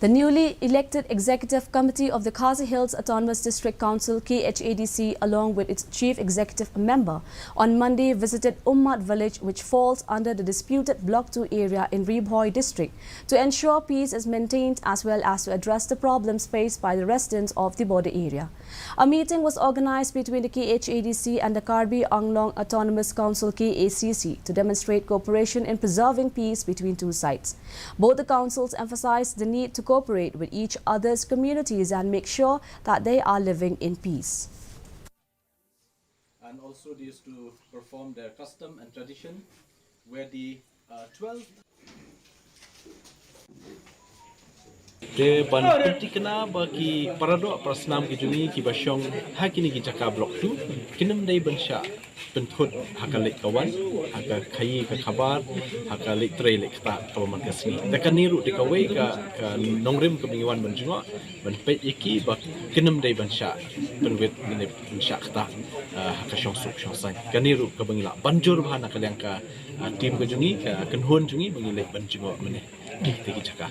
The newly elected Executive Committee of the Kacc Hills Autonomous District Council (KHADC), along with its chief executive member, on Monday visited Ummat village, which falls under the disputed Block 2 area in Ribhoi district, to ensure peace is maintained as well as to address the problems faced by the residents of the border area. A meeting was organized between the KHADC and the Karbi Anglong Autonomous Council (KACC) to demonstrate cooperation in preserving peace between two sides. Both the councils emphasized the need to cooperate with each other's communities and make sure that they are living in peace. And also they used to perform their custom and tradition where the 12 De ban penting kena bagi paradok prasnam kijungi kibasyong hakini kijaka blok tu kinem dai bensha penthut hakalik kawan haka khayi ka khabar hakalik trele kta kawaman kasni takan niru de kawai ka nongrim ka bingiwan banjunga ban pet yaki bak kinem dai bensha penwet ne bensha kta haka syong suk syong sang kaniru ka bangila banjur bahana kalyang ka tim ka jungi ka kenhun jungi bangilek banjunga mene ki kijaka